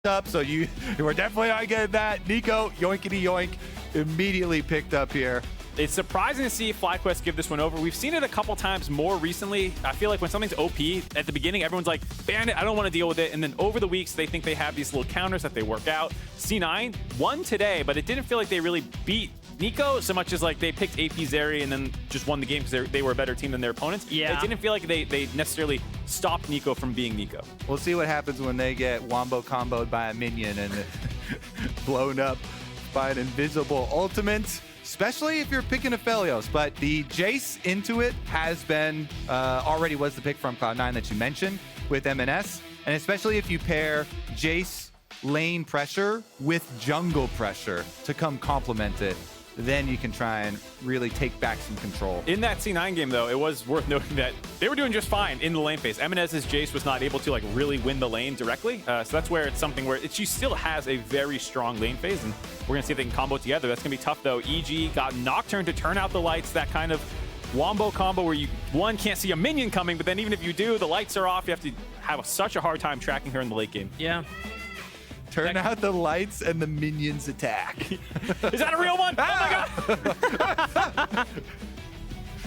up, so you were definitely not getting that. Neeko, yoinkity yoink, immediately picked up here. It's surprising to see FlyQuest give this one over. We've seen it a couple times more recently. I feel like when something's OP, at the beginning, everyone's like, ban it, I don't want to deal with it. And then over the weeks, they think they have these little counters that they work out. C9 won today, but it didn't feel like they really beat Neeko so much as like they picked AP Xayah and then just won the game because they were a better team than their opponents. Yeah. It didn't feel like they necessarily stopped Neeko from being Neeko. We'll see what happens when they get wombo comboed by a minion and blown up by an invisible ultimate. Especially if you're picking Aphelios, but the Jayce into it has been, already was the pick from Cloud9 that you mentioned with MNS, and especially if you pair Jayce lane pressure with jungle pressure to come complement it, then you can try and really take back some control. In that C9 game, though, it was worth noting that they were doing just fine in the lane phase. MNS's Jayce was not able to like really win the lane directly, so that's where it's something where she still has a very strong lane phase, and we're gonna see if they can combo together. That's gonna be tough, though. EG got Nocturne to turn out the lights, that kind of wombo combo where you, one, can't see a minion coming, but then even if you do, the lights are off. You have to have such a hard time tracking her in the late game. Yeah. Turn out the lights and the minions attack. Is that a real one? Oh my god!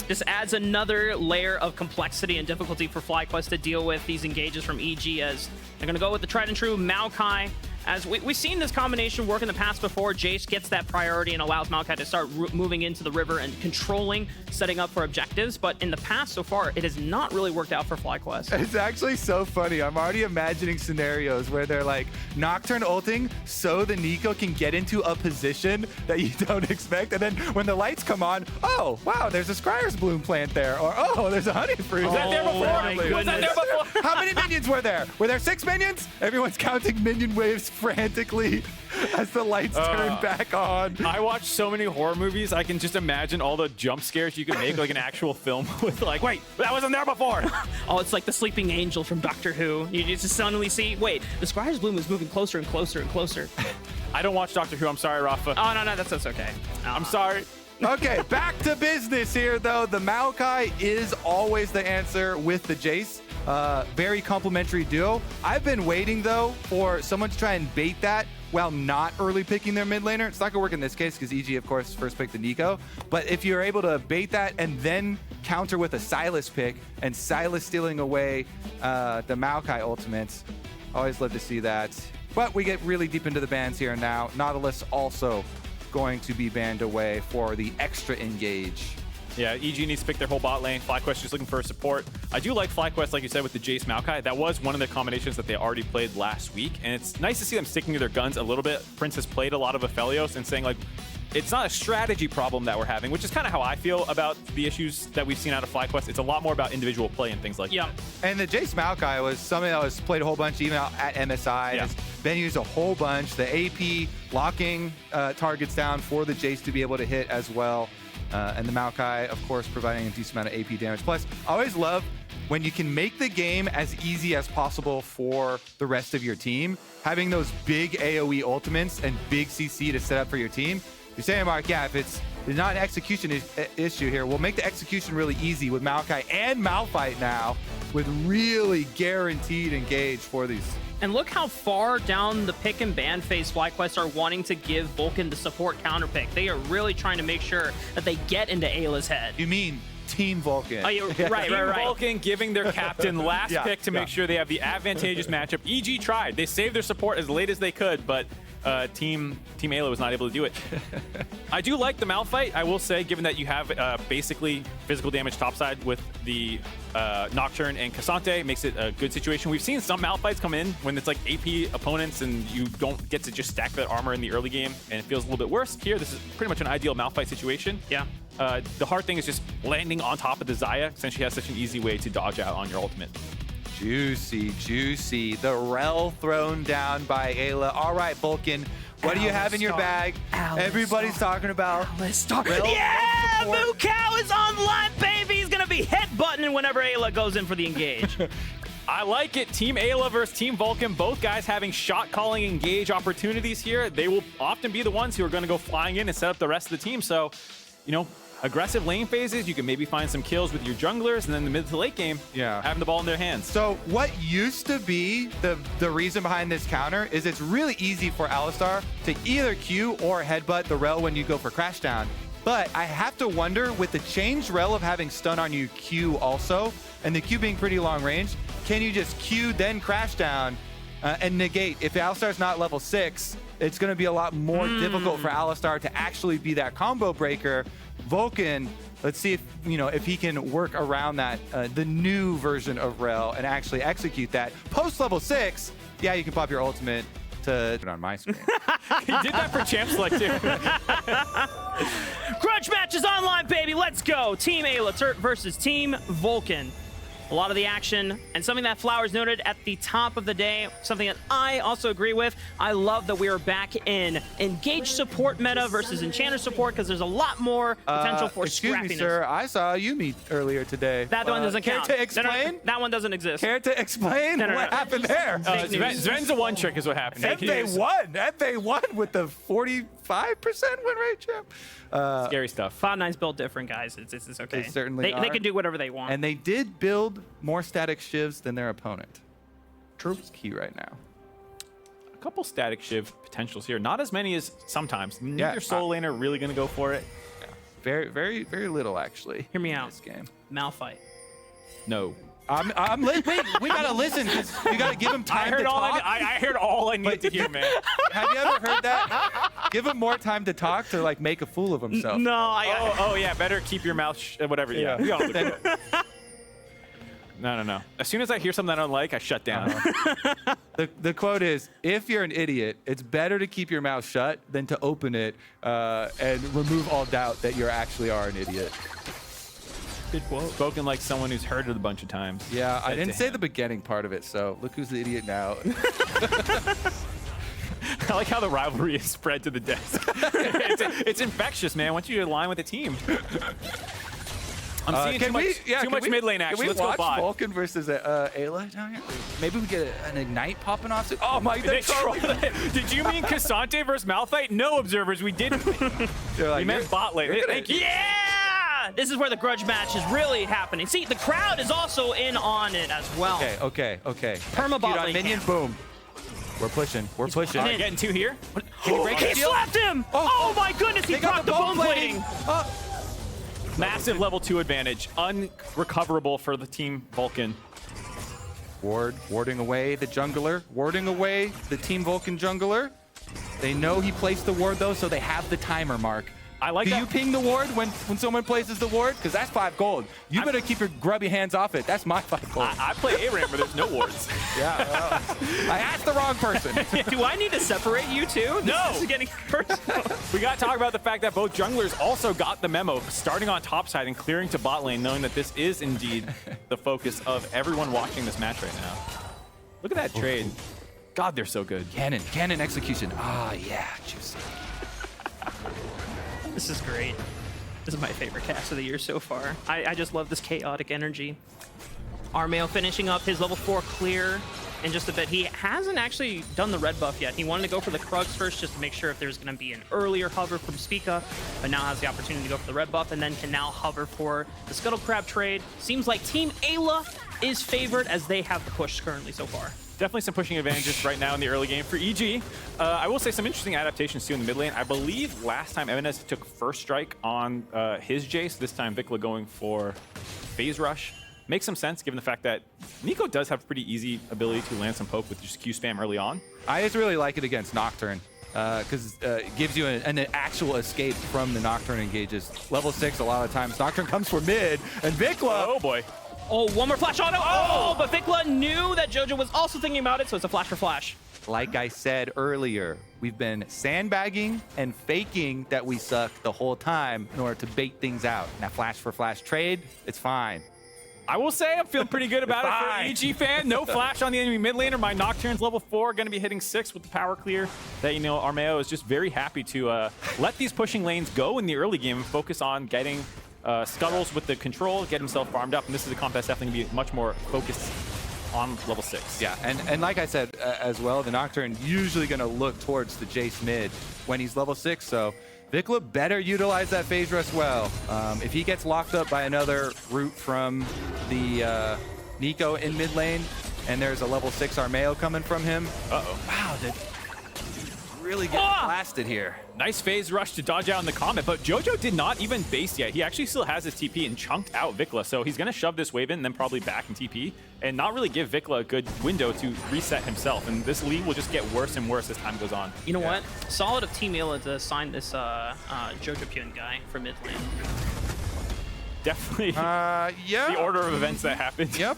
Just adds another layer of complexity and difficulty for FlyQuest to deal with these engages from EG, as they're going to go with the tried and true maokai. As we've seen this combination work in the past before, Jayce gets that priority and allows maokai to start moving into the river and controlling, setting up for objectives. But in the past so far, it has not really worked out for FlyQuest. It's actually so funny. I'm already imagining scenarios where they're like Nocturne ulting so the Neeko can get into a position that you don't expect. And then when the lights come on, oh, wow, there's a Scryer's Bloom plant there. Or, oh, there's a Honey Fruit. Was that there before? Was that there before? How many minions were there? Were there 6 minions? Everyone's counting minion waves frantically as the lights turn back on. I watch so many horror movies, I can just imagine all the jump scares you can make, like an actual film with like, wait, that wasn't there before. Oh, it's like the sleeping angel from Doctor Who. You just suddenly see, wait, the Scryer's Bloom is moving closer and closer and closer. I don't watch Doctor Who, I'm sorry, Raafaa. Oh, no, that's okay. I'm sorry. Okay, back to business here, though. The maokai is always the answer with the Jayce. Very complimentary duo. I've been waiting, though, for someone to try and bait that while not early picking their mid laner. It's not gonna work in this case because EG, of course, first picked the Neeko. But if you're able to bait that and then counter with a Sylas pick and Sylas stealing away the maokai ultimates, always love to see that. But we get really deep into the bans here now. Nautilus also going to be banned away for the extra engage. Yeah, EG needs to pick their whole bot lane. FlyQuest just looking for support. I do like FlyQuest, like you said, with the Jayce maokai. That was one of the combinations that they already played last week, and it's nice to see them sticking to their guns a little bit. Prince has played a lot of Aphelios and saying, like, it's not a strategy problem that we're having, which is kind of how I feel about the issues that we've seen out of FlyQuest. It's a lot more about individual play and things like that. And the Jayce maokai was something that was played a whole bunch even out at MSI. Yeah. It's been used a whole bunch. The AP locking targets down for the Jayce to be able to hit as well. And the maokai, of course, providing a decent amount of AP damage. Plus, I always love when you can make the game as easy as possible for the rest of your team. Having those big AoE ultimates and big CC to set up for your team. You're saying, Mark, yeah, if it's not an execution issue here, we'll make the execution really easy with maokai and Malphite now, with really guaranteed engage for these. And look how far down the pick and ban phase FlyQuest are wanting to give Vulcan the support counter pick. They are really trying to make sure that they get into Ayla's head. You mean Team Vulcan? Oh, yeah, right. Vulcan giving their captain last pick to make sure they have the advantageous matchup. EG tried. They saved their support as late as they could, but Team Eyla was not able to do it. I do like the Malphite, I will say, given that you have basically physical damage topside with the Nocturne and Ksante, makes it a good situation. We've seen some Malphites come in when it's like AP opponents and you don't get to just stack that armor in the early game, and it feels a little bit worse. Here, this is pretty much an ideal Malphite situation. Yeah. The hard thing is just landing on top of the Xayah, since she has such an easy way to dodge out on your ultimate. Juicy, juicy. The Rell thrown down by Eyla. All right, Vulcan, what do you have in your bag? Everybody's talking about Alistar. Yeah, Moo Cow is online, baby. He's going to be headbutting whenever Eyla goes in for the engage. I like it. Team Eyla versus Team Vulcan. Both guys having shot calling engage opportunities here. They will often be the ones who are going to go flying in and set up the rest of the team. So, you know, aggressive lane phases, you can maybe find some kills with your junglers, and then the mid to late game, having the ball in their hands. So what used to be the reason behind this counter is it's really easy for Alistar to either Q or headbutt the Rell when you go for Crashdown. But I have to wonder, with the changed Rell of having stun on you Q also, and the Q being pretty long range, can you just Q then Crashdown and negate? If Alistar's not level 6, it's going to be a lot more difficult for Alistar to actually be that combo breaker. Vulcan, let's see if if he can work around that, the new version of Rell, and actually execute that. Post level 6, yeah, you can pop your ultimate to on my screen. He did that for Champ Select too. Grudge match is online, baby. Let's go. Team Eyla versus Team Vulcan. A lot of the action, and something that Flowers noted at the top of the day, something that I also agree with. I love that we are back in engaged support meta versus enchanter support, because there's a lot more potential for excuse scrappiness. me, sir. I saw Yuumi earlier today. That one doesn't count. Care to explain? No, that one doesn't exist. Care to explain what happened there? Sven's a one trick is what happened. And they won. And they won with the 45% win rate, champ. Scary stuff. Cloud9's built different, guys. It's okay. They certainly are. They can do whatever they want. And they did build more static shivs than their opponent. True. It's key right now. A couple static shiv potentials here. Not as many as sometimes. Neither Yeah, solo laner really going to go for it. Yeah. Very, very, very little, actually. Hear me in out. This game. Malphite. No. Wait, we gotta listen, because you gotta give him time to talk. I heard all I needed to hear, man. Have you ever heard that? Give him more time to talk to like make a fool of himself. No, Oh yeah, better keep your mouth whatever. Yeah. We all do. No. As soon as I hear something I don't like, I shut down. The quote is, if you're an idiot, it's better to keep your mouth shut than to open it and remove all doubt that you actually are an idiot. Good quote. Spoken like someone who's heard it a bunch of times. Yeah, I didn't say the beginning part of it, so look who's the idiot now. I like how the rivalry is spread to the desk. It's infectious, man. Once you align with the team. I'm seeing too much mid lane action. Let's go bot. Can we watch Vulcan versus Eyla down here? Maybe we get an Ignite popping off. Oh my God! Did you mean Ksante versus Malphite? No, observers, we didn't. We meant bot lane. Thank you. Yeah! This is where the grudge match is really happening. See, the crowd is also in on it as well. Okay. Perma bot lane minion, boom. We're pushing. We're pushing. Getting two here. He slapped him! Oh my goodness, he procced the bone plating! Massive level 2 advantage. Unrecoverable for the team Vulcan. Warding away the jungler. Warding away the team Vulcan jungler. They know he placed the ward, though, so they have the timer, Mark. I like that. Do you ping the ward when someone places the ward? Because that's 5 gold. You better keep your grubby hands off it. That's my 5 gold. I play A-Ramp, but there's no wards. Yeah, well, I asked the wrong person. Do I need to separate you two? No. This is getting personal. We got to talk about the fact that both junglers also got the memo, starting on top side and clearing to bot lane, knowing that this is indeed the focus of everyone watching this match right now. Look at that trade. God, they're so good. Cannon execution. Ah, yeah, juicy. This is great. This is my favorite cast of the year so far. I just love this chaotic energy. Armao finishing up his level 4 clear in just a bit. He hasn't actually done the red buff yet. He wanted to go for the Krugs first just to make sure if there's going to be an earlier hover from Spica, but now has the opportunity to go for the red buff and then can now hover for the Scuttle Crab trade. Seems like Team Eyla is favored as they have the push currently so far. Definitely some pushing advantages right now in the early game for EG. I will say some interesting adaptations too in the mid lane. I believe last time Evanes took first strike on his Jayce. This time Vicla going for phase rush. Makes some sense given the fact that Neeko does have pretty easy ability to land some poke with just Q spam early on. I just really like it against Nocturne because it gives you an actual escape from the Nocturne engages. Level 6 a lot of times. Nocturne comes for mid, and Vicla. Oh boy. Oh, one more flash auto. Oh, but Vicla knew that Jojo was also thinking about it, so it's a flash for flash. Like I said earlier, we've been sandbagging and faking that we suck the whole time in order to bait things out. Now, flash for flash trade, it's fine. I will say I'm feeling pretty good about it for an EG fan. No flash on the enemy mid laner. My Nocturne's level 4, going to be hitting 6 with the power clear. That, Armao is just very happy to let these pushing lanes go in the early game and focus on getting scuttles with the control, get himself farmed up, and this is a comp that's definitely going to be much more focused on level 6. Yeah, and like I said as well, the Nocturne usually going to look towards the Jayce mid when he's level 6, so Vicla better utilize that phase rush well. If he gets locked up by another route from the Neeko in mid lane, and there's a level 6 Armao coming from him. Uh-oh. Wow, that really getting blasted here. Nice phase rush to dodge out in the comment, but Jojo did not even base yet. He actually still has his TP and chunked out Vicla, so he's going to shove this wave in and then probably back and TP and not really give Vicla a good window to reset himself, and this lead will just get worse and worse as time goes on. You know what? Solid of Team Eyla to sign this Jojopyun guy for mid lane. Definitely yeah. the order of events that happened. Yep.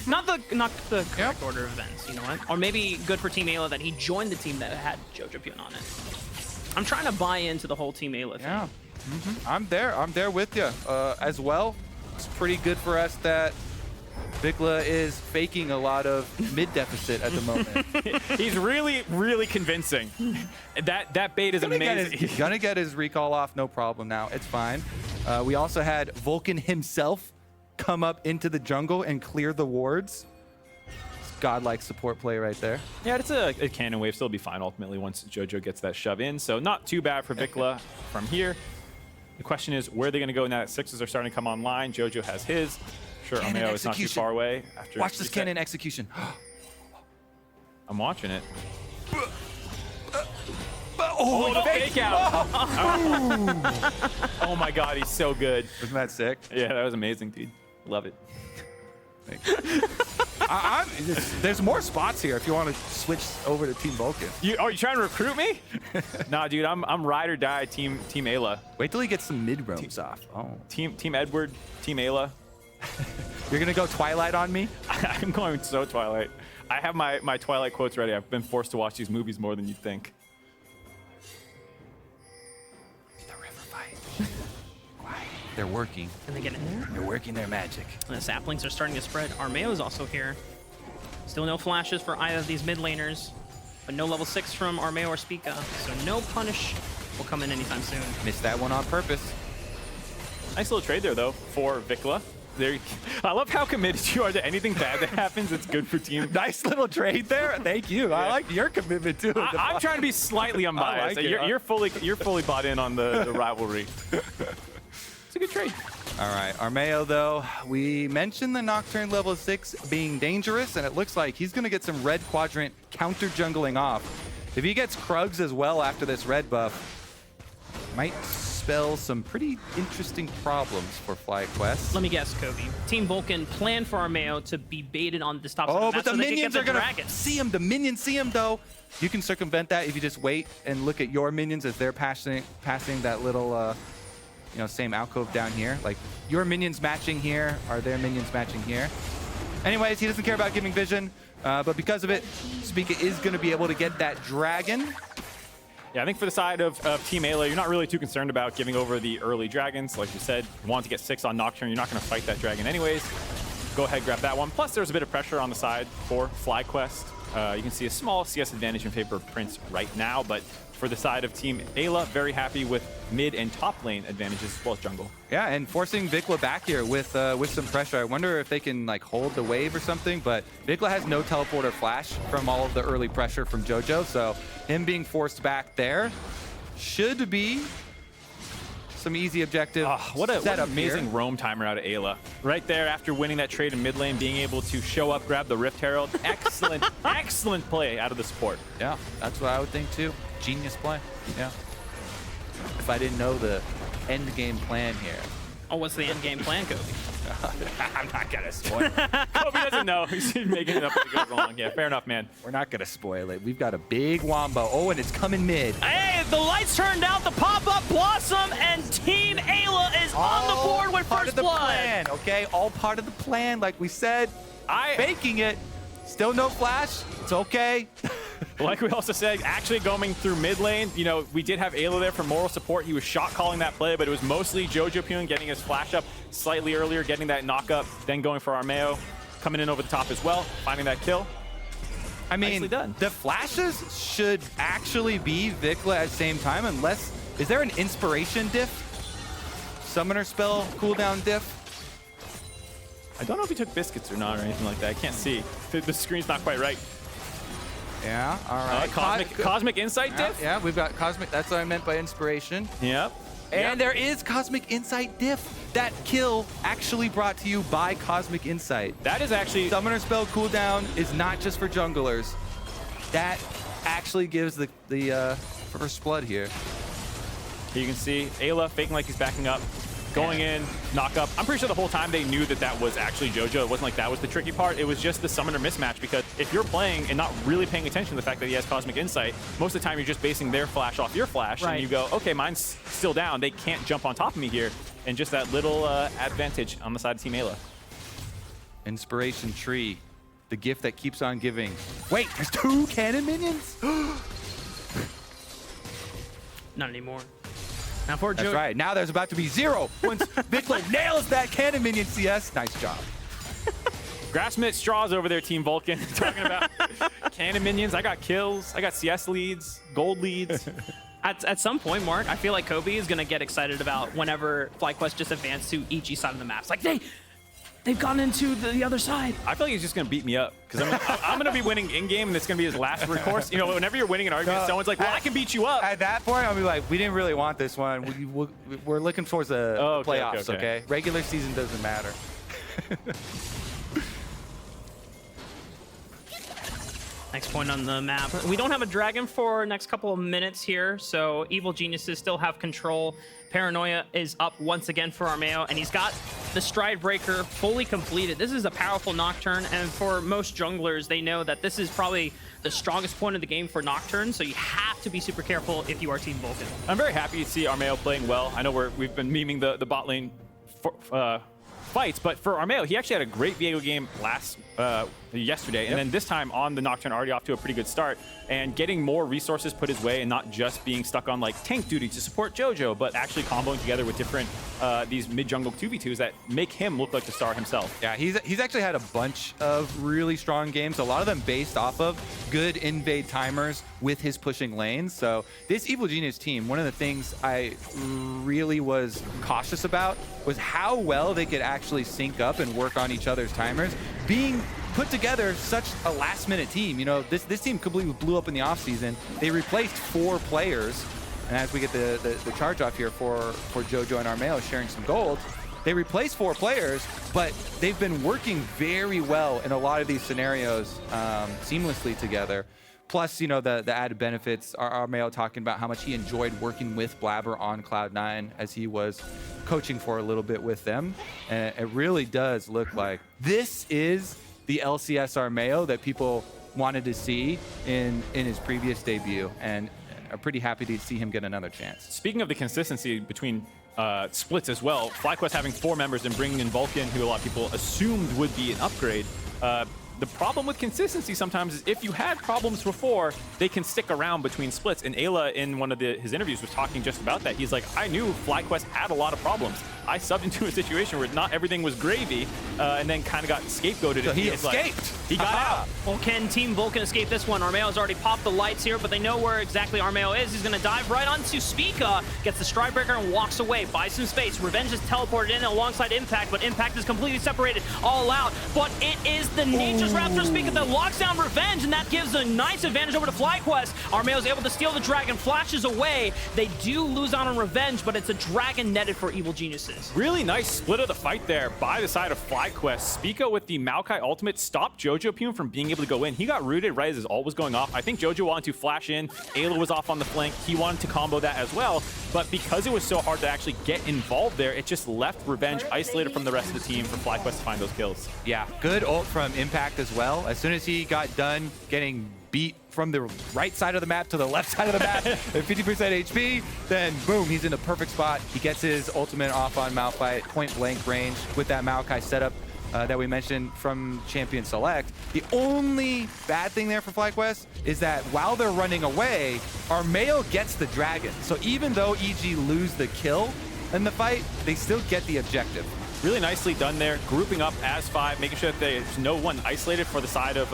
Not the correct order of events, you know what? Or maybe good for Team Eyla that he joined the team that had Jojopyun on it. I'm trying to buy into the whole Team Eyla thing. Yeah. I'm there with you as well. It's pretty good for us that Vicla is faking a lot of mid deficit at the moment. He's really, really convincing. That bait is amazing. He's gonna get his recall off, no problem now. It's fine. We also had Vulcan himself come up into the jungle and clear the wards. It's godlike support play right there. Yeah, it's a cannon wave. Still be fine ultimately once Jojo gets that shove in. So not too bad for Vicla from here. The question is, where are they going to go now that sixes are starting to come online? Jojo has his. Sure, Armao is not too far away. After watch this cannon execution. I'm watching it. Oh, the fake out. Oh my god, he's so good. Isn't that sick? Yeah, that was amazing, dude. Love it. There's more spots here if you want to switch over to Team Vulcan. Are you trying to recruit me? Nah, dude, I'm ride or die Team Eyla. Wait till he gets some mid roams off. Oh. Team Edward, Team Eyla. You're gonna go Twilight on me? I'm going so Twilight. I have my Twilight quotes ready. I've been forced to watch these movies more than you'd think. The river fight. Quiet. They're working. Can they get in there? They're working their magic. And the saplings are starting to spread. Armao is also here. Still no flashes for either of these mid laners, but no level 6 from Armao or Spica, so no punish will come in anytime soon. Missed that one on purpose. Nice little trade there, though, for Vicla. I love how committed you are to anything bad that happens. It's good for team. Nice little trade there. Thank you. Yeah. I like your commitment too. I'm trying to be slightly unbiased. Like you're fully bought in on the rivalry. It's a good trade. All right, Armao though, we mentioned the Nocturne level 6 being dangerous, and it looks like he's gonna get some red quadrant counter jungling off. If he gets Krugs as well after this red buff, might spell some pretty interesting problems for FlyQuest. Let me guess, Kobe. Team Vulcan planned for Armao to be baited on this top side of the map but the so they minions could get are the gonna dragon. see him. The minions see him though. You can circumvent that if you just wait and look at your minions as they're passing that little, same alcove down here. Like your minions matching here, are their minions matching here? Anyways, he doesn't care about giving vision, but because of it, Spica is gonna be able to get that dragon. Yeah, I think for the side of Team Eyla, you're not really too concerned about giving over the early dragons. Like you said, you want to get 6 on Nocturne. You're not going to fight that dragon anyways. Go ahead, grab that one. Plus, there's a bit of pressure on the side for FlyQuest. You can see a small CS advantage in favor of Prince right now, but for the side of Team Eyla, very happy with mid and top lane advantages as well as jungle. Yeah, and forcing Vicla back here with some pressure. I wonder if they can like hold the wave or something, but Vicla has no teleport or flash from all of the early pressure from Jojo, so him being forced back there should be some easy objective. What an amazing roam timer out of Eyla. Right there after winning that trade in mid lane, being able to show up, grab the Rift Herald. Excellent, excellent play out of the support. Yeah, that's what I would think too. Genius play. Yeah. If I didn't know the end game plan here. Oh, what's the end game plan, Kobe? I'm not gonna spoil it. Kobe doesn't know. He's making it up as it goes along. Yeah, fair enough, man. We're not gonna spoil it. We've got a big wombo. Oh, and it's coming mid. Hey, the lights turned out, the pop-up blossom, and Team Eyla is on the board with first blood. Plan, okay? All part of the plan, like we said. Faking it. Still no flash. It's okay. Like we also said, actually going through mid lane, we did have Eyla there for moral support. He was shot calling that play, but it was mostly Jojopyun getting his flash up slightly earlier, getting that knock up, then going for Armao, coming in over the top as well, finding that kill. I mean, the flashes should actually be Vicla at the same time, unless, is there an inspiration diff? Summoner spell cooldown diff? I don't know if he took biscuits or not or anything like that. I can't see. The screen's not quite right. Yeah, all right. Cosmic Insight diff? Yeah, we've got Cosmic. That's what I meant by inspiration. Yep. And there is Cosmic Insight diff. That kill actually brought to you by Cosmic Insight. That is actually... Summoner spell cooldown is not just for junglers. That actually gives the first blood here. You can see Eyla faking like he's backing up, going in, knock up. I'm pretty sure the whole time they knew that that was actually Jojo. It wasn't like that was the tricky part. It was just the summoner mismatch, because if you're playing and not really paying attention to the fact that he has Cosmic Insight, most of the time you're just basing their flash off your flash, and you go, okay, mine's still down. They can't jump on top of me here. And just that little advantage on the side of Team Eyla. Inspiration tree, the gift that keeps on giving. Wait, there's 2 cannon minions? Not anymore. Now for That's right. Now there's about to be 0 once Vicla nails that cannon minion CS. Nice job. Grassmit Straws over there, Team Vulcan, talking about cannon minions. I got kills. I got CS leads, gold leads. At some point, Mark, I feel like Kobe is going to get excited about whenever FlyQuest just advanced to EG side of the map. It's like, they've gone into the other side. I feel like he's just going to beat me up, because I'm going to be winning in-game, and it's going to be his last recourse. You know, whenever you're winning an argument, someone's like, well, I can beat you up. At that point, I'll be like, we didn't really want this one. We're looking towards the playoffs, okay? Regular season doesn't matter. Next point on the map. We don't have a dragon for next couple of minutes here, so Evil Geniuses still have control. Paranoia is up once again for Armao, and he's got the Stride Breaker fully completed. This is a powerful Nocturne, and for most junglers, they know that this is probably the strongest point of the game for Nocturne, so you have to be super careful if you are Team Vulcan. I'm very happy to see Armao playing well. I know we've been memeing the bot lane fights, but for Armao, he actually had a great Viego game yesterday, and then this time on the Nocturne, already off to a pretty good start, and getting more resources put his way, and not just being stuck on like tank duty to support Jojo, but actually comboing together with different these mid-jungle 2v2s that make him look like the star himself. Yeah, he's actually had a bunch of really strong games, a lot of them based off of good invade timers with his pushing lanes. So this Evil Genius team, one of the things I really was cautious about was how well they could actually sync up and work on each other's timers. Being put together such a last-minute team. You know, this team completely blew up in the offseason. They replaced 4 players, and as we get the charge off here for Jojo and Armao sharing some gold, they replaced 4 players, but they've been working very well in a lot of these scenarios seamlessly together. Plus, you know, the added benefits, Armao talking about how much he enjoyed working with Blabber on Cloud9 as he was coaching for a little bit with them. And it really does look like this is the LCS Armao that people wanted to see in his previous debut, and are pretty happy to see him get another chance. Speaking of the consistency between splits as well, FlyQuest having 4 members and bringing in Vulcan, who a lot of people assumed would be an upgrade. The problem with consistency sometimes is if you had problems before, they can stick around between splits. And Eyla, in one of his interviews, was talking just about that. He's like, I knew FlyQuest had a lot of problems. I subbed into a situation where not everything was gravy, and then kind of got scapegoated. So he escaped. Like, he got out. Well, can Team Vulcan escape this one? Armao has already popped the lights here, but they know where exactly Armao is. He's going to dive right onto Spica, gets the Stride Breaker and walks away, buys some space. Revenge is teleported in alongside Impact, but Impact is completely separated, all out. But it is the Nature's Raptor Spica that locks down Revenge, and that gives a nice advantage over to FlyQuest. Armao is able to steal the dragon, flashes away. They do lose out on Revenge, but it's a dragon netted for Evil Geniuses. Really nice split of the fight there by the side of FlyQuest. Spica with the Maokai ultimate stopped Jojopyun from being able to go in. He got rooted right as his ult was going off. I think Jojo wanted to flash in. Eyla was off on the flank. He wanted to combo that as well. But because it was so hard to actually get involved there, it just left Revenge isolated from the rest of the team for FlyQuest to find those kills. Yeah, good ult from Impact as well. As soon as he got done getting beat from the right side of the map to the left side of the map at 50% HP, then boom, he's in the perfect spot. He gets his ultimate off on Malphite, point blank range with that Maokai setup that we mentioned from Champion Select. The only bad thing there for FlyQuest is that while they're running away, Armao gets the dragon. So even though EG lose the kill in the fight, they still get the objective. Really nicely done there, grouping up as 5, making sure that there's no one isolated for the side of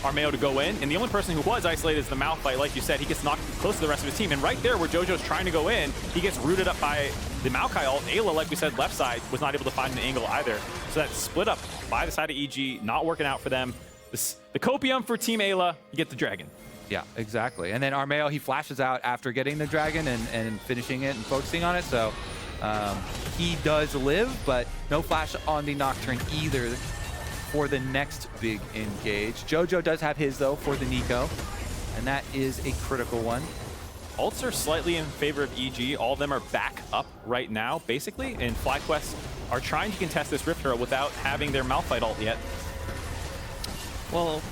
Armao to go in. And the only person who was isolated is the Malphite. Like you said, he gets knocked close to the rest of his team. And right there where Jojo's trying to go in, he gets rooted up by the Maokai ult. Eyla, like we said, left side, was not able to find an angle either. So that split up by the side of EG, not working out for them. The copium for Team Eyla, you get the dragon. Yeah, exactly. And then Armao, he flashes out after getting the dragon and finishing it and focusing on it. So he does live, but no flash on the Nocturne either for the next big engage. Jojo does have his, though, for the Neeko, and that is a critical one. Ults are slightly in favor of EG. All of them are back up right now, basically, and FlyQuest are trying to contest this Rift Herald without having their Malphite ult yet. Well,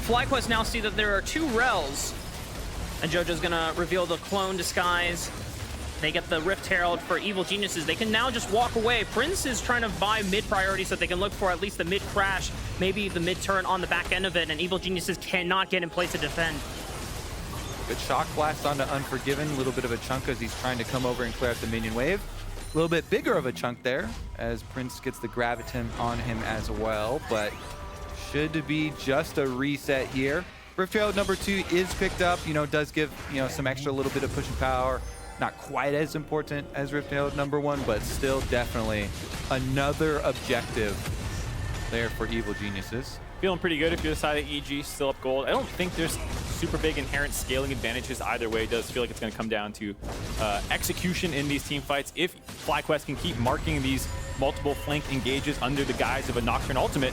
FlyQuest now see that there are 2 Rells, and Jojo's gonna reveal the clone disguise. They get the Rift Herald for Evil Geniuses. They can now just walk away. Prince is trying to buy mid priority so they can look for at least the mid crash, maybe the mid turn on the back end of it, and Evil Geniuses cannot get in place to defend. Good shock blast onto Unforgiven, a little bit of a chunk as he's trying to come over and clear out the minion wave. A little bit bigger of a chunk there as Prince gets the Graviton on him as well, but should be just a reset here. Rift Herald number 2 is picked up, does give, some extra little bit of pushing power. Not quite as important as Rift Herald number 1, but still definitely another objective there for Evil Geniuses. Feeling pretty good if you decide that EG still up gold. I don't think there's super big inherent scaling advantages either way. It does feel like it's going to come down to execution in these team fights. If FlyQuest can keep marking these multiple flank engages under the guise of a Nocturne ultimate.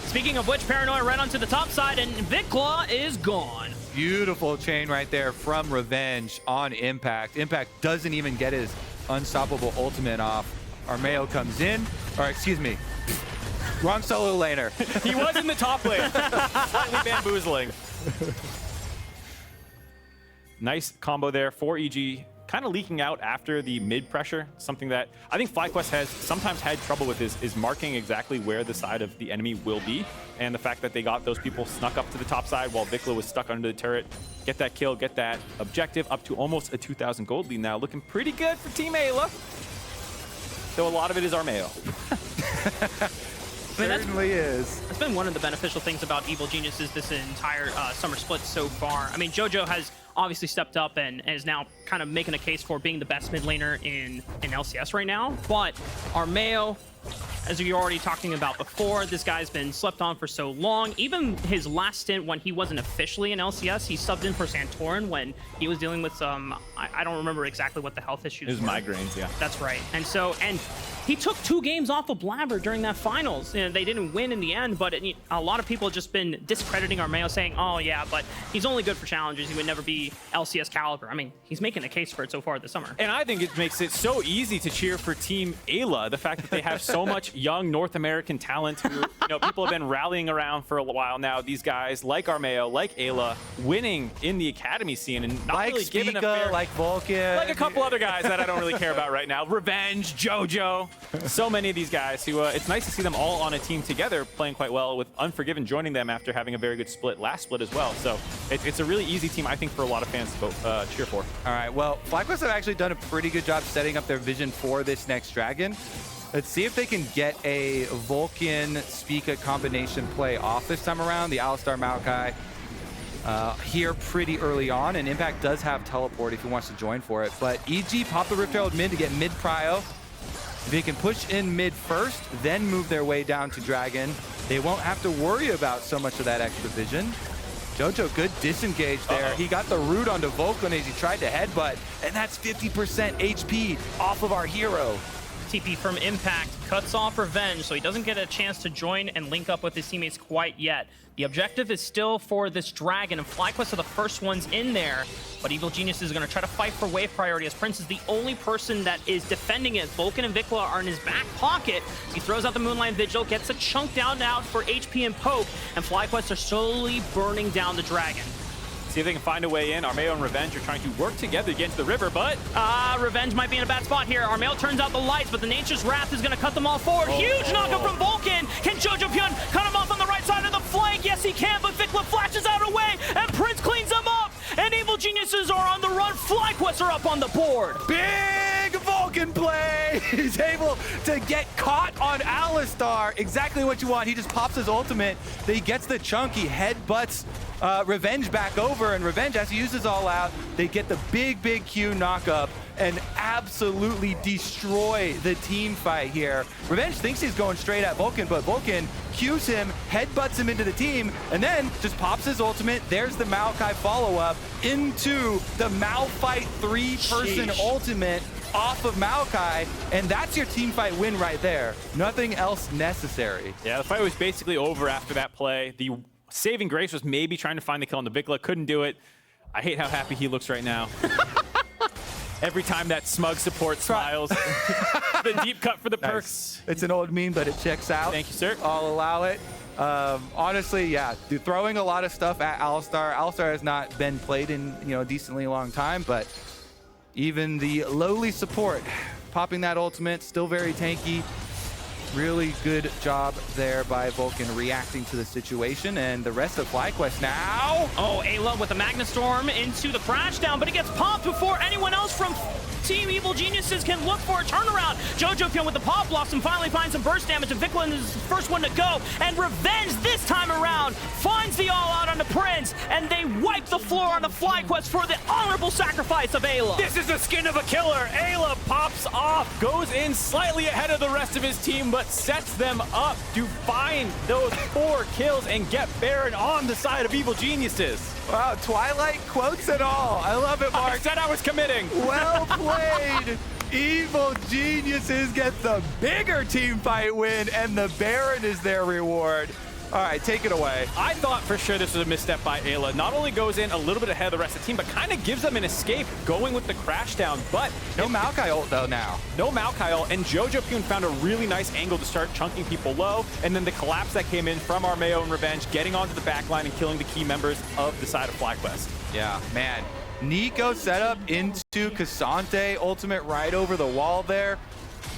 Speaking of which, Paranoia right onto the top side, and Vicla is gone. Beautiful chain right there from Revenge on Impact. Impact doesn't even get his unstoppable ultimate off. Armao comes in, or excuse me, wrong solo laner. He was in the top lane, slightly bamboozling. Nice combo there for EG, kind of leaking out after the mid pressure. Something that I think FlyQuest has sometimes had trouble with is marking exactly where the side of the enemy will be. And the fact that they got those people snuck up to the top side while Vicla was stuck under the turret. Get that kill, get that objective, up to almost a 2,000 gold lead now. Looking pretty good for Team Eyla. Though a lot of it is Armao. Certainly is. That's been one of the beneficial things about Evil Geniuses this entire summer split so far. I mean, Jojo has obviously stepped up and is now kind of making a case for being the best mid laner in LCS right now. But Armao, as you were already talking about before, this guy's been slept on for so long. Even his last stint when he wasn't officially in LCS, he subbed in for Santorin when he was dealing with some, I don't remember exactly what the health issues were. It was migraines, yeah. That's right. And he took 2 games off of Blabber during that finals. They didn't win in the end, but a lot of people have just been discrediting Armao, saying, oh yeah, but he's only good for challenges. He would never be LCS caliber. I mean, he's making a case for it so far this summer. And I think it makes it so easy to cheer for Team Eyla. The fact that they have so much young North American talent who, people have been rallying around for a while now. These guys like Armao, like Eyla, winning in the academy scene and not like really Spica, given a fair, like Vulcan, like a couple other guys that I don't really care about right now. Revenge, Jojo, so many of these guys who it's nice to see them all on a team together playing quite well, with Unforgiven joining them after having a very good last split as well. So it's a really easy team, I think, for a lot of fans to cheer for. All right, well, FlyQuest have actually done a pretty good job setting up their vision for this next dragon. Let's see if they can get a Vulcan Spica combination play off this time around. The Alistar maokai here pretty early on, and Impact does have teleport if he wants to join for it. But EG pop the Rift Herald mid to get mid prio. They can push in mid first, then move their way down to dragon. They won't have to worry about so much of that extra vision. Jojo, good disengage there. He got the root onto Vulcan as he tried to headbutt, and that's 50% HP off of our hero. TP from Impact cuts off Revenge, so he doesn't get a chance to join and link up with his teammates quite yet. The objective is still for this dragon, and FlyQuest are the first ones in there, but Evil Geniuses is going to try to fight for wave priority as Prince is the only person that is defending it. Vulcan and Vicla are in his back pocket. He throws out the Moonlight Vigil, gets a chunk down out for HP and poke, and FlyQuest are slowly burning down the dragon. See if they can find a way in. Armao and Revenge are trying to work together to get into the river, but Revenge might be in a bad spot here. Armao turns out the lights, but the Nature's Wrath is going to cut them all forward. Huge knockup from Vulcan. Can Jojopyun cut him off on the right side of the flank? Yes, he can, but Vicla flashes out away, and Prince cleans them up. And Evil Geniuses are on the run. FlyQuest are up on the board. Big Vulcan Vulcan play! He's able to get caught on Alistar. Exactly what you want. He just pops his ultimate. Then he gets the chunk. He headbutts Revenge back over, and Revenge, as he uses all out, they get the big Q knock up and absolutely destroy the team fight here. Revenge thinks he's going straight at Vulcan, but Vulcan Qs him, headbutts him into the team, and then just pops his ultimate. There's the Maokai follow-up into the Malphite 3-person ultimate off of Maokai, and that's your team fight win right there. Nothing else necessary. Yeah, the fight was basically over after that play. The saving grace was maybe trying to find the kill on the Vicla. Couldn't do it. I hate how happy he looks right now. Every time that smug support smiles. The deep cut for the perks. It's an old meme, but it checks out. Thank you, sir. I'll allow it. Honestly, yeah, throwing a lot of stuff at Alistar. Alistar has not been played in a decently long time, but even the lowly support, popping that ultimate, still very tanky. Really good job there by Vulcan reacting to the situation, and the rest of FlyQuest now. Oh, Eyla with the Magnastorm into the crash down, but it gets popped before anyone else from Team Evil Geniuses can look for a turnaround. Jojopyun with the Pop Blossom finally finds some burst damage, and Vicla is the first one to go, and Revenge this time around finds the all-out on the Prince, and they wipe the floor on the FlyQuest for the honorable sacrifice of Eyla. This is the skin of a killer. Eyla pops off, goes in slightly ahead of the rest of his team, but sets them up to find those 4 kills and get Baron on the side of Evil Geniuses. Wow, Twilight quotes and all. I love it, Mark. I said I was committing. Well played. Evil Geniuses get the bigger team fight win, and the Baron is their reward. All right, take it away. I thought for sure this was a misstep by Eyla. Not only goes in a little bit ahead of the rest of the team, but kind of gives them an escape going with the crash down. But no Maokai ult though now. No Maokai ult, and Jojopyun found a really nice angle to start chunking people low, and then the collapse that came in from Armao and Revenge, getting onto the back line and killing the key members of the side of FlyQuest. Yeah, man. Neeko set up into Ksante, ultimate right over the wall there.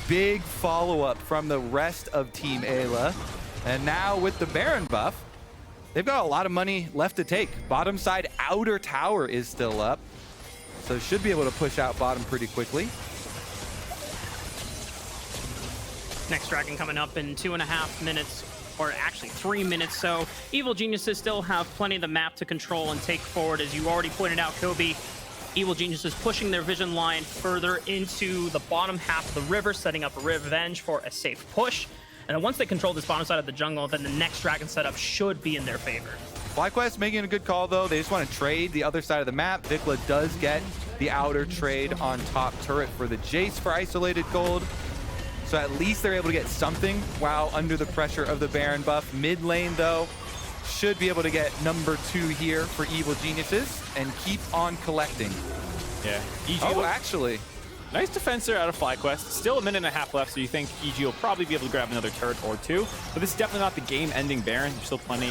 Big follow-up from the rest of Team Eyla. And now with the Baron buff, they've got a lot of money left to take. Bottom side outer tower is still up, so should be able to push out bottom pretty quickly. Next Dragon coming up in 2.5 minutes, or actually 3 minutes. So Evil Geniuses still have plenty of the map to control and take forward. As you already pointed out, Kobe, Evil Geniuses pushing their vision line further into the bottom half of the river, setting up a Revenge for a safe push. And then once they control this bottom side of the jungle, then the next Dragon setup should be in their favor. FlyQuest making a good call, though. They just want to trade the other side of the map. Vicla does get the outer trade on top turret for the Jayce for isolated gold. So at least they're able to get something while under the pressure of the Baron buff. Mid lane, though, should be able to get number 2 here for Evil Geniuses and keep on collecting. Yeah. EG actually. Nice defenser out of FlyQuest. Still 1.5 minutes left, so you think EG will probably be able to grab another turret or 2. But this is definitely not the game-ending Baron. There's still plenty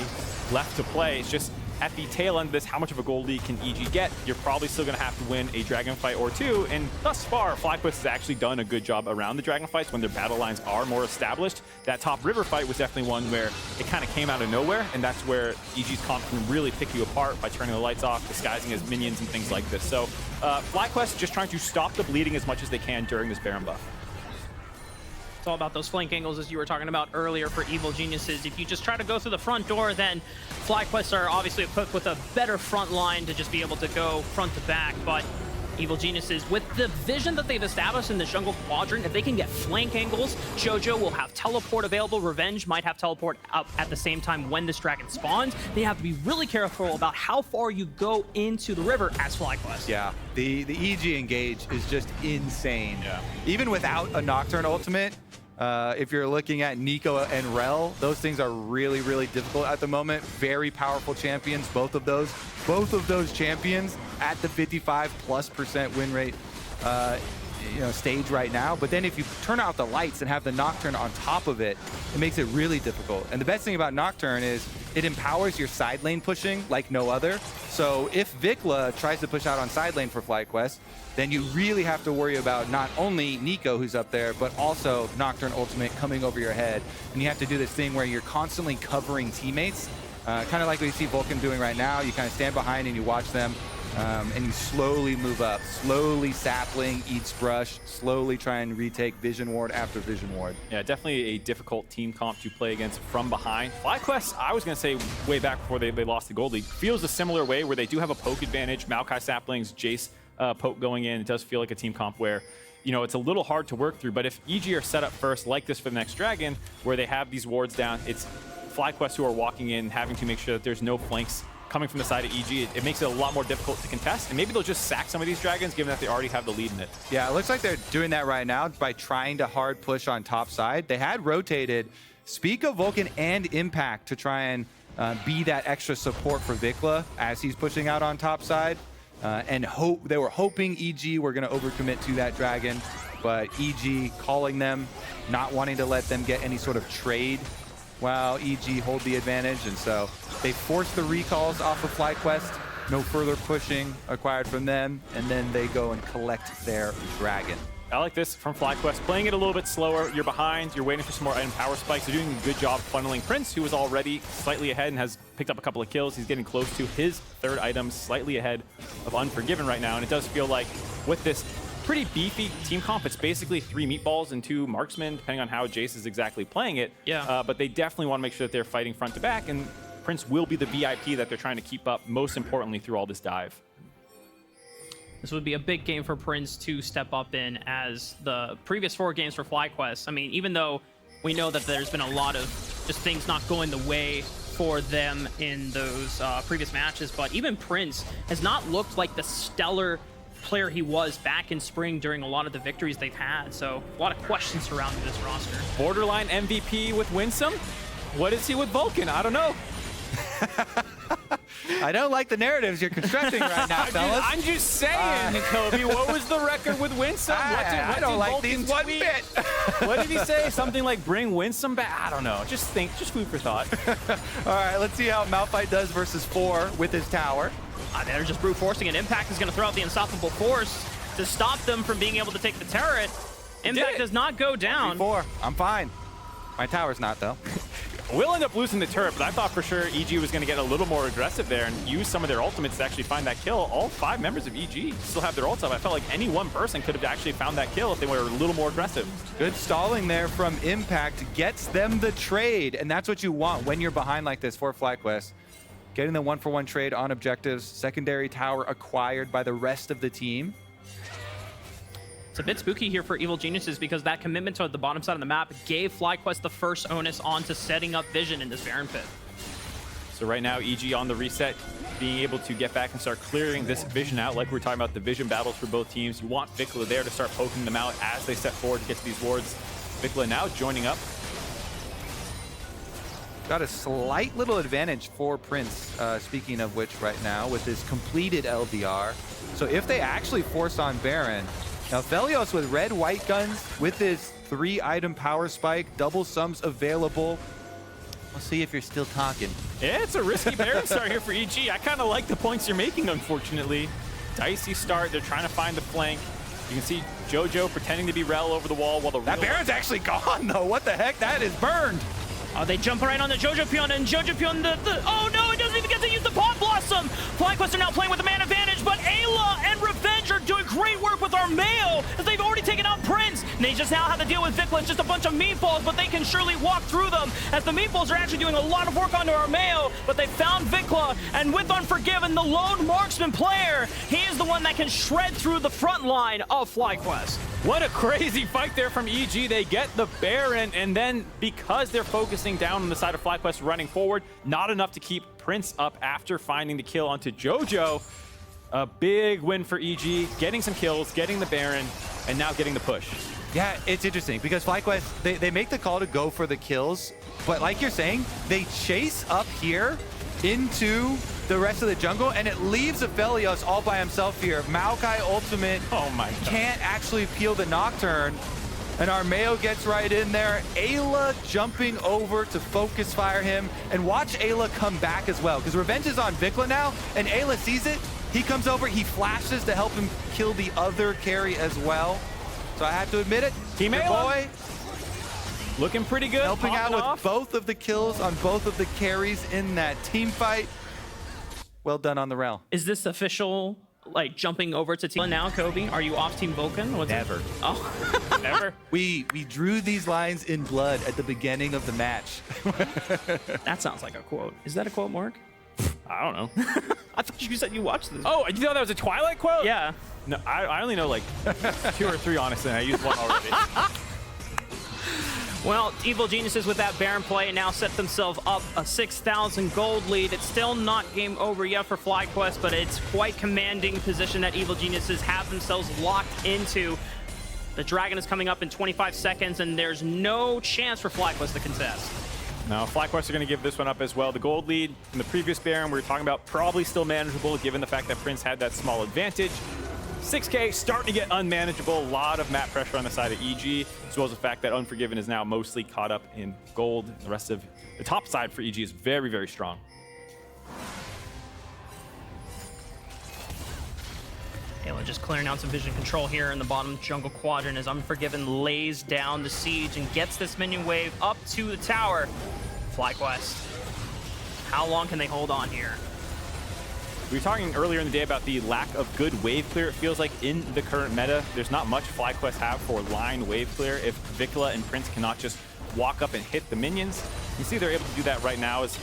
left to play. It's just at the tail end of this, how much of a gold lead can EG get? You're probably still going to have to win a dragon fight or 2. And thus far, FlyQuest has actually done a good job around the dragon fights when their battle lines are more established. That top river fight was definitely one where it kind of came out of nowhere, and that's where EG's comp can really pick you apart by turning the lights off, disguising as minions and things like this. So FlyQuest just trying to stop the bleeding as much as they can during this Baron buff. It's all about those flank angles, as you were talking about earlier for Evil Geniuses. If you just try to go through the front door, then FlyQuest are obviously equipped with a better front line to just be able to go front to back. But Evil Geniuses, with the vision that they've established in the jungle quadrant, if they can get flank angles, Jojo will have teleport available. Revenge might have teleport up at the same time when this dragon spawns. They have to be really careful about how far you go into the river as FlyQuest. Yeah, the EG engage is just insane. Yeah. Even without a Nocturne ultimate, if you're looking at Neeko and Rell, those things are really, really difficult at the moment. Very powerful champions, both of those. Both of those champions at the 55+% win rate stage right now. But then if you turn out the lights and have the Nocturne on top of it, it makes it really difficult. And the best thing about Nocturne is it empowers your side lane pushing like no other. So if Vicla tries to push out on side lane for FlyQuest, then you really have to worry about not only Neeko, who's up there, but also Nocturne ultimate coming over your head. And you have to do this thing where you're constantly covering teammates, kind of like what you see Vulcan doing right now. You kind of stand behind and you watch them and you slowly move up, slowly sapling, eats brush, slowly try and retake vision ward after vision ward. Yeah, definitely a difficult team comp to play against from behind. FlyQuest, I was going to say way back before they lost the Gold League, feels a similar way where they do have a poke advantage. Maokai saplings, Jayce poke going in. It does feel like a team comp where, you know, it's a little hard to work through. But if EG are set up first like this for the next Dragon, where they have these wards down, it's FlyQuest who are walking in, having to make sure that there's no flanks coming from the side of EG. It makes it a lot more difficult to contest, and maybe they'll just sack some of these dragons given that they already have the lead in it. Yeah, it looks like they're doing that right now by trying to hard push on top side. They had rotated Spica, Vulcan, and Impact to try and be that extra support for Vicla as he's pushing out on top side. And they were hoping EG were going to overcommit to that dragon, but EG calling them, not wanting to let them get any sort of trade while EG hold the advantage, and so they forced the recalls off of FlyQuest. No further pushing acquired from them, and then they go and collect their dragon. I like this from FlyQuest, playing it a little bit slower. You're behind, you're waiting for some more item power spikes. They're doing a good job funneling Prince, who was already slightly ahead and has picked up a couple of kills. He's getting close to his third item, slightly ahead of Unforgiven right now, and it does feel like with this pretty beefy team comp, it's basically 3 meatballs and 2 marksmen, depending on how Jayce is exactly playing it. Yeah. But they definitely want to make sure that they're fighting front to back, and Prince will be the VIP that they're trying to keep up, most importantly, through all this dive. This would be a big game for Prince to step up in, as the previous 4 games for FlyQuest. I mean, even though we know that there's been a lot of just things not going the way for them in those previous matches, but even Prince has not looked like the stellar player he was back in spring during a lot of the victories they've had. So a lot of questions surrounding this roster. Borderline MVP with Winsome? What is he with Vulcan? I don't know. I don't like the narratives you're constructing right now, fellas. I'm just saying, Kobe, what was the record with Winsome? I don't like these one bit. What did he say? Something like bring Winsome back? I don't know. Just food for thought. All right, let's see how Malphite does versus 4 with his tower. They're just brute forcing, and Impact is going to throw out the unstoppable force to stop them from being able to take the turret. Impact does not go down. 4. I'm fine. My tower's not, though. We'll end up losing the turret, but I thought for sure EG was going to get a little more aggressive there and use some of their ultimates to actually find that kill. All 5 members of EG still have their ults up. I felt like any one person could have actually found that kill if they were a little more aggressive. Good stalling there from Impact gets them the trade, and that's what you want when you're behind like this for FlyQuest. Getting the 1-for-1 trade on objectives, secondary tower acquired by the rest of the team. It's a bit spooky here for Evil Geniuses because that commitment to the bottom side of the map gave FlyQuest the first onus onto setting up vision in this Baron pit. So right now, EG on the reset, being able to get back and start clearing this vision out, like we were talking about the vision battles for both teams. You want Vicla there to start poking them out as they step forward to get to these wards. Vicla now joining up. Got a slight little advantage for Prince, speaking of which right now, with his completed LDR. So if they actually force on Baron, now Aphelios with red, white guns, with his 3-item power spike, double sums available. We'll see if you're still talking. Yeah, it's a risky Baron start here for EG. I kind of like the points you're making, unfortunately. Dicey start, they're trying to find the flank. You can see Jojo pretending to be Rell over the wall while the That Baron's actually gone, though. What the heck? That is burned. They jump right on the Jojopyun, and Jojopyun, oh no, it doesn't even get to use the Pot Blossom! FlyQuest are now playing with the man advantage, but Eyla and Revenge are doing great work with Armao, as they've already taken out Prince. And they just now have to deal with Vicla. It's just a bunch of meatballs, but they can surely walk through them, as the meatballs are actually doing a lot of work onto Armao, but they found Vicla, and with Unforgiven, the lone marksman player, he is the one that can shred through the front line of FlyQuest. What a crazy fight there from EG. They get the Baron, and then because they're focusing down on the side of FlyQuest running forward, not enough to keep Prince up after finding the kill onto Jojo. A big win for EG, getting some kills, getting the Baron, and now getting the push. Yeah, it's interesting because FlyQuest, they make the call to go for the kills, but like you're saying, they chase up here into the rest of the jungle, and it leaves Aphelios all by himself here. Maokai ultimate can't actually peel the Nocturne, and Armao gets right in there. Eyla jumping over to focus fire him, and watch Eyla come back as well, because Revenge is on Vicla now, and Eyla sees it. He comes over, he flashes to help him kill the other carry as well. So I have to admit it, Team your Eyla boy looking pretty good, helping out with off. both of the kills on both of the carries in that team fight. Well done on the Rell. Is this official, like, jumping over to team now, Kobe? Are you off Team Vulcan? What's Never. It? Oh. Never. We drew these lines in blood at the beginning of the match. That sounds like a quote. Is that a quote, Mark? I don't know. I thought you said you watched this. Oh, you thought that was a Twilight quote? Yeah. No, I only know like 2 or 3, honestly, and I used one already. Well, Evil Geniuses with that Baron play now set themselves up a 6,000 gold lead. It's still not game over yet for FlyQuest, but it's quite commanding position that Evil Geniuses have themselves locked into. The Dragon is coming up in 25 seconds, and there's no chance for FlyQuest to contest. Now, FlyQuest are going to give this one up as well. The gold lead in the previous Baron we were talking about probably still manageable given the fact that Prince had that small advantage. 6K starting to get unmanageable. A lot of map pressure on the side of EG, as well as the fact that Unforgiven is now mostly caught up in gold. The rest of the top side for EG is very, very strong. Eyla just clearing out some vision control here in the bottom jungle quadrant as Unforgiven lays down the siege and gets this minion wave up to the tower. FlyQuest, how long can they hold on here? We were talking earlier in the day about the lack of good wave clear. It feels like in the current meta, there's not much FlyQuest have for line wave clear if Vicla and Prince cannot just walk up and hit the minions. You see they're able to do that right now as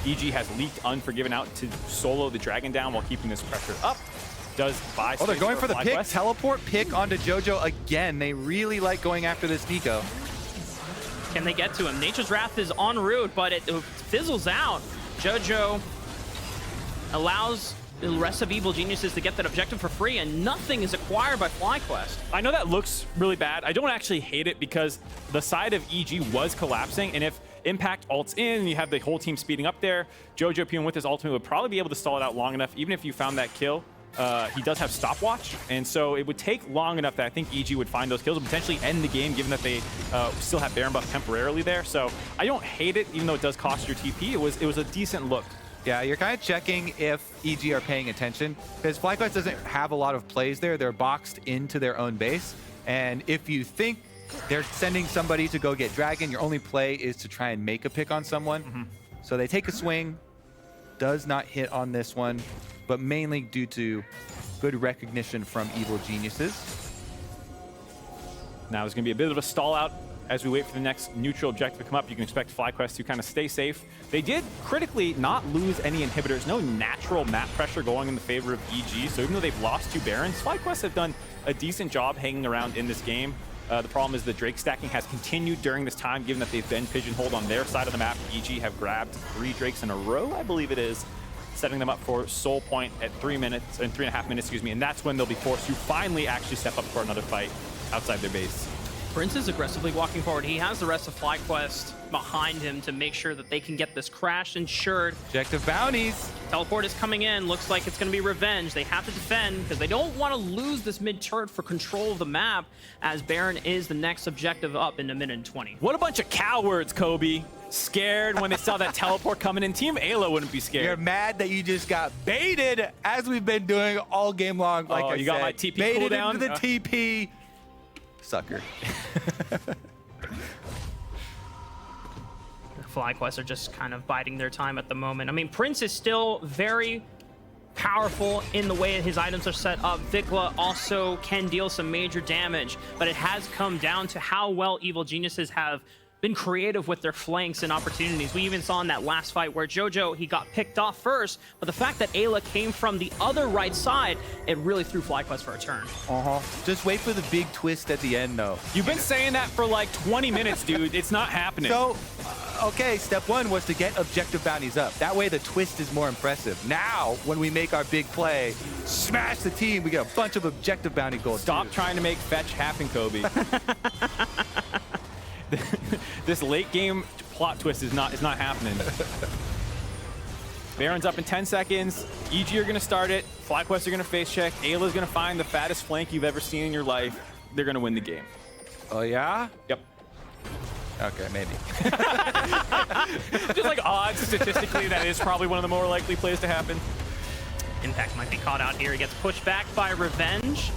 EG has leaked Unforgiven out to solo the Dragon down while keeping this pressure up. Does buy Oh, they're going for the pick. FlyQuest. Teleport pick onto Jojo again. They really like going after this Neeko. Can they get to him? Nature's Wrath is en route, but it fizzles out. Jojo allows the rest of Evil Geniuses to get that objective for free, and nothing is acquired by FlyQuest. I know that looks really bad. I don't actually hate it because the side of EG was collapsing, and if Impact ults in and you have the whole team speeding up there, Jojopyun with his ultimate would probably be able to stall it out long enough, even if you found that kill. He does have stopwatch, and so it would take long enough that I think EG would find those kills and potentially end the game, given that they still have Baron buff temporarily there. So I don't hate it, even though it does cost your TP. It was a decent look. Yeah, you're kind of checking if EG are paying attention, because FlyQuest doesn't have a lot of plays there. They're boxed into their own base, and if you think they're sending somebody to go get Dragon, your only play is to try and make a pick on someone. So they take a swing, does not hit on this one, but mainly due to good recognition from Evil Geniuses. Now there's going to be a bit of a stall out as we wait for the next neutral objective to come up. You can expect FlyQuest to kind of stay safe. They did critically not lose any inhibitors. No natural map pressure going in the favor of EG. So even though they've lost 2 Barons, FlyQuest have done a decent job hanging around in this game. The problem is the Drake stacking has continued during this time, given that they've been pigeonholed on their side of the map. EG have grabbed 3 Drakes in a row, I believe it is, setting them up for Soul Point at 3 minutes, and 3.5 minutes, excuse me, and that's when they'll be forced to finally actually step up for another fight outside their base. Prince is aggressively walking forward. He has the rest of FlyQuest behind him to make sure that they can get this crash insured. Objective bounties. Teleport is coming in. Looks like it's going to be revenge. They have to defend because they don't want to lose this mid turret for control of the map, as Baron is the next objective up in a minute and 20. What a bunch of cowards, Kobe. Scared when they saw that teleport coming in. Team Eyla wouldn't be scared. You're mad that you just got baited, as we've been doing all game long. Like I you said, got my TP baited cooldown? into the TP. Sucker. FlyQuest are just kind of biding their time at the moment. I mean, Prince is still very powerful in the way his items are set up. Vicla also can deal some major damage, but it has come down to how well Evil Geniuses have been creative with their flanks and opportunities. We even saw in that last fight where Jojo, he got picked off first, but the fact that Eyla came from the other right side, it really threw FlyQuest for a turn. Just wait for the big twist at the end, though. You've been saying that for like 20 minutes, dude. It's not happening. So, okay, step 1 was to get objective bounties up. That way the twist is more impressive. Now, when we make our big play, smash the team, we get a bunch of objective bounty gold. Stop trying to make fetch happen, Kobe. This late game plot twist is not happening. Baron's up in 10 seconds. EG are going to start it. FlyQuest are going to face check. Ayla's going to find the fattest flank you've ever seen in your life. They're going to win the game. Oh, yeah? Yep. Okay, maybe. Just like odds, statistically, that is probably one of the more likely plays to happen. Impact might be caught out here. He gets pushed back by Revenge.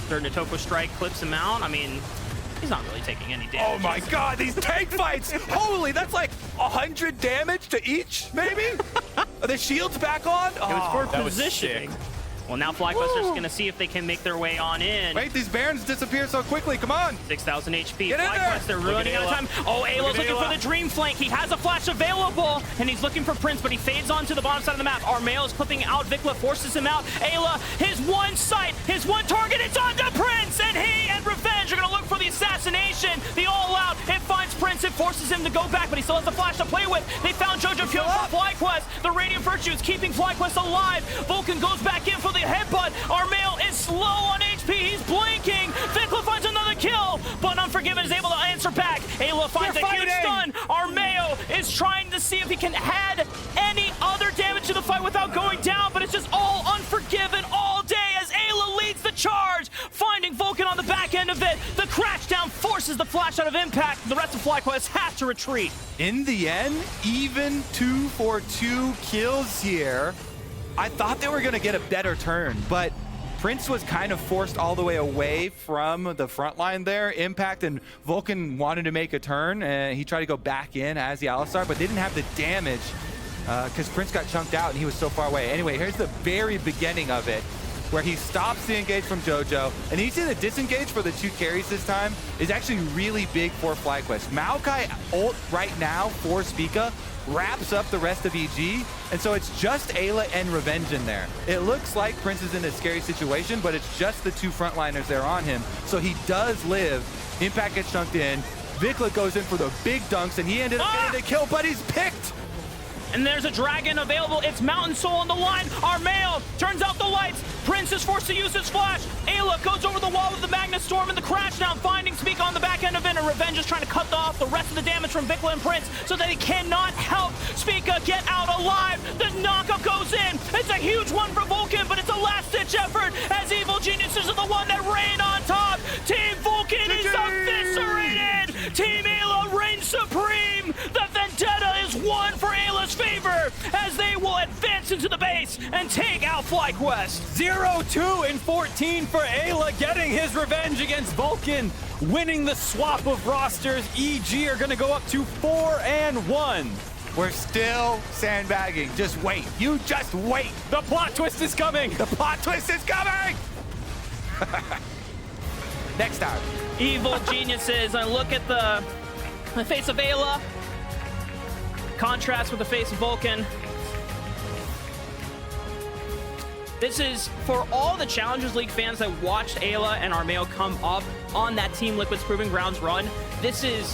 Third Natoko strike clips him out. I mean, he's not really taking any damage. Oh my god, these tank fights! Holy, that's like 100 damage to each, maybe? Are the shields back on? It was for that was positioning. sick. Well, now FlyQuest are just going to see if they can make their way on in. Wait, these Barons disappear so quickly. Come on. 6,000 HP. Get in FlyQuest, they're running out of time. Oh, Ayla's looking for the Dream Flank. He has a flash available, and he's looking for Prince, but he fades onto the bottom side of the map. Armao is clipping out. Vicla forces him out. Eyla, his one sight, his one target, it's on to Prince, and he and Revenge are going to look for the assassination. The all-out, it finds Prince, it forces him to go back, but he still has a flash to play with. They found Jojopyun for FlyQuest. The Radiant Virtue is keeping FlyQuest alive. Vulcan goes back in for the headbutt. Armao is slow on HP. He's blinking. Vicla finds another kill, but Unforgiven is able to answer back. Ayla finds a huge stun. Armao is trying to see if he can add any other damage to the fight without going down, but it's just all Unforgiven all day as Ayla leads the charge, finding Vulcan on the back end of it. The crash down forces the flash out of impact. The rest of FlyQuest has to retreat. In the end, even 2 for 2 kills here. I thought they were going to get a better turn, but Prince was kind of forced all the way away from the front line there. Impact and Vulcan wanted to make a turn, and he tried to go back in as the Alistar, but didn't have the damage because Prince got chunked out and he was so far away. Anyway, here's the very beginning of it, where he stops the engage from Jojo, and you see the disengage for the 2 carries this time is actually really big for FlyQuest. Maokai ult right now for Spica wraps up the rest of EG, and so it's just Eyla and Revenge in there. It looks like Prince is in a scary situation, but it's just the 2 frontliners there on him, so he does live. Impact gets chunked in. Vicla goes in for the big dunks, and he ended up getting the kill, but he's picked. And there's a dragon available. It's Mountain Soul on the line. Armao turns out the lights. Prince is forced to use his flash. Ayla goes over the wall with the Magnet Storm and the crash down, finding Spica on the back end of it. And Revenge is trying to cut off the rest of the damage from Vicla and Prince so that he cannot help Spica get out alive. The knockup goes in. It's a huge one for Vulcan, but it's a last-ditch effort as Evil Geniuses are the one that reign on top. Team Vulcan is eviscerated. Team Eyla reigns supreme. The vendetta is won for Ayla's favor as they will advance into the base and take out FlyQuest. 0-2 and 14 for Eyla, getting his revenge against Vulcan, winning the swap of rosters. EG are going to go up to 4-1. We're still sandbagging. Just wait. You just wait. The plot twist is coming. The plot twist is coming. Next time. Evil Geniuses, and look at the face of Eyla. Contrast with the face of Vulcan. This is for all the Challengers League fans that watched Eyla and Armao come up on that Team Liquid's Proving Grounds run. This is